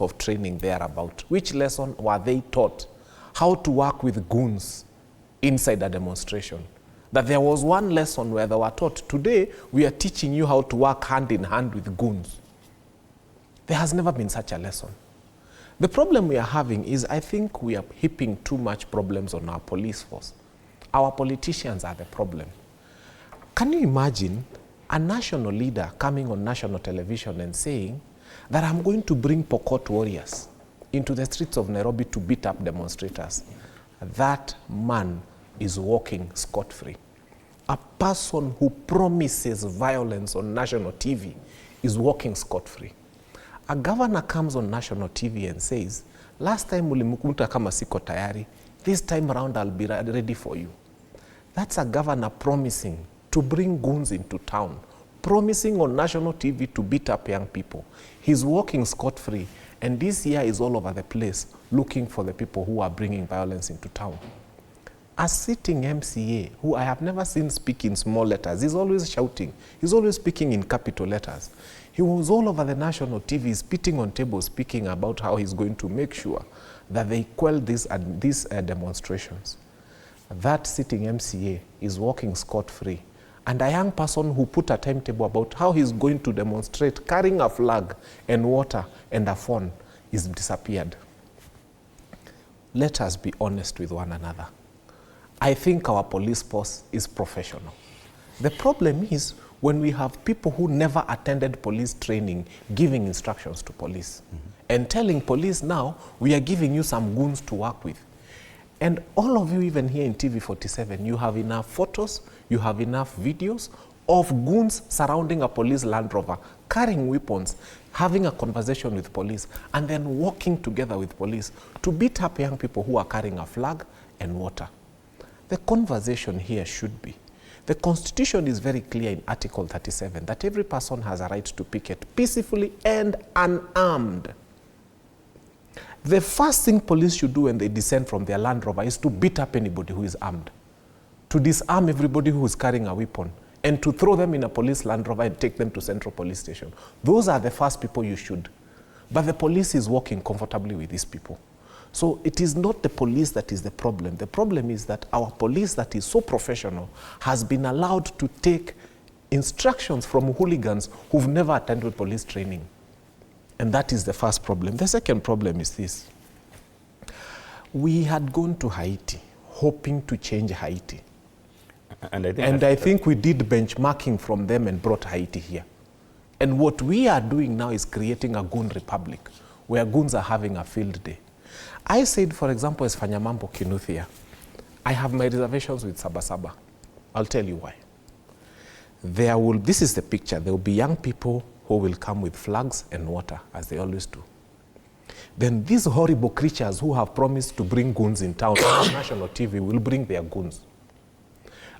of training there about? Which lesson were they taught? How to work with goons inside a demonstration? That there was one lesson where they were taught, today we are teaching you how to work hand in hand with goons. There has never been such a lesson. The problem we are having is I think we are heaping too much problems on our police force. Our politicians are the problem. Can you imagine a national leader coming on national television and saying that I'm going to bring Pokot warriors into the streets of Nairobi to beat up demonstrators? That man is walking scot-free. A person who promises violence on national TV is walking scot-free. A governor comes on national TV and says, last time ulimkuta kama siko tayari, this time around I'll be ready for you. That's a governor promising to bring goons into town, promising on national TV to beat up young people. He's walking scot-free, and this year is all over the place looking for the people who are bringing violence into town. A sitting MCA, who I have never seen speak in small letters, he's always shouting, he's always speaking in capital letters. He was all over the national TV, spitting on tables, speaking about how he's going to make sure that they quell these demonstrations. That sitting MCA is walking scot-free. And a young person who put a timetable about how he's going to demonstrate carrying a flag and water and a phone is disappeared. Let us be honest with one another. I think our police force is professional. The problem is when we have people who never attended police training giving instructions to police and telling police now, we are giving you some goons to work with. And all of you, even here in TV47, you have enough photos, you have enough videos of goons surrounding a police Land Rover, carrying weapons, having a conversation with police, and then walking together with police to beat up young people who are carrying a flag and water. The conversation here should be, the Constitution is very clear in Article 37 that every person has a right to picket peacefully and unarmed. The first thing police should do when they descend from their Land Rover is to beat up anybody who is armed, to disarm everybody who is carrying a weapon, and to throw them in a police Land Rover and take them to Central Police Station. Those are the first people you should. But the police is working comfortably with these people. So it is not the police that is the problem. The problem is that our police that is so professional has been allowed to take instructions from hooligans who've never attended police training. And that is the first problem. The second problem is this. We had gone to Haiti hoping to change Haiti. And I think we did benchmarking from them and brought Haiti here. And what we are doing now is creating a goon republic where goons are having a field day. I said, for example, as Fanyamambo Kinuthia, I have my reservations with Sabasaba. I'll tell you why. This is the picture. There will be young people who will come with flags and water, as they always do. Then these horrible creatures who have promised to bring goons in town on national TV will bring their goons.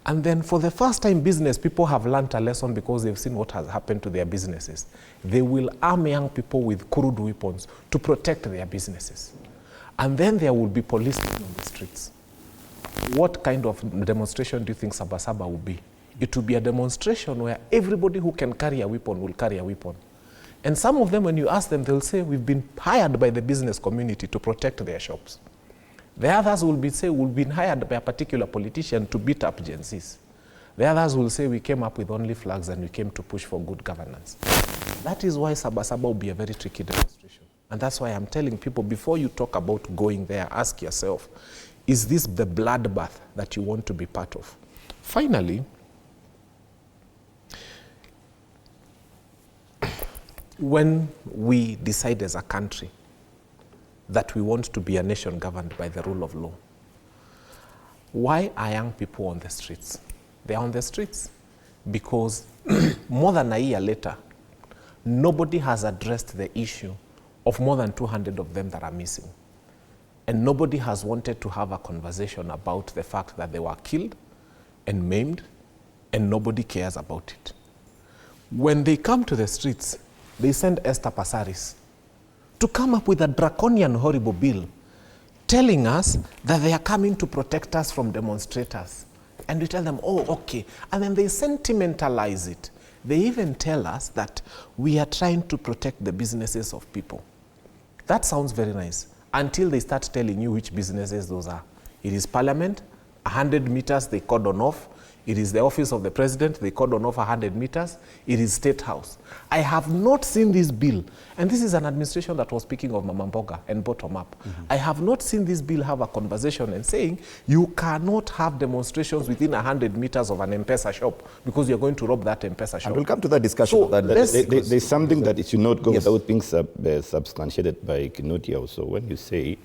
And then for the first time, business people have learned a lesson because they've seen what has happened to their businesses. They will arm young people with crude weapons to protect their businesses. And then there will be police on the streets. What kind of demonstration do you think Sabasaba will be? It will be a demonstration where everybody who can carry a weapon will carry a weapon. And some of them, when you ask them, they'll say, we've been hired by the business community to protect their shops. The others will say, we've been hired by a particular politician to beat up Gen Zs. The others will say, we came up with only flags and we came to push for good governance. That is why Sabasaba will be a very tricky demonstration. And that's why I'm telling people, before you talk about going there, ask yourself, is this the bloodbath that you want to be part of? Finally, when we decide as a country that we want to be a nation governed by the rule of law, why are young people on the streets? They are on the streets because more than a year later, nobody has addressed the issue of more than 200 of them that are missing. And nobody has wanted to have a conversation about the fact that they were killed and maimed, and nobody cares about it. When they come to the streets, they send Esther Passaris to come up with a draconian, horrible bill telling us that they are coming to protect us from demonstrators. And we tell them, oh, okay. And then they sentimentalize it. They even tell us that we are trying to protect the businesses of people. That sounds very nice until they start telling you which businesses those are. It is Parliament, 100 meters they cordon off. It is the office of the president, they cordon off 100 meters. It is State House. I have not seen this bill, and this is an administration that was speaking of Mama Mboga and bottom up. I have not seen this bill have a conversation and saying you cannot have demonstrations within 100 meters of an M-Pesa shop because you're going to rob that M-Pesa shop. And we'll come to that discussion. So there's something that it should not go without being substantiated by Kinuthia also. When you say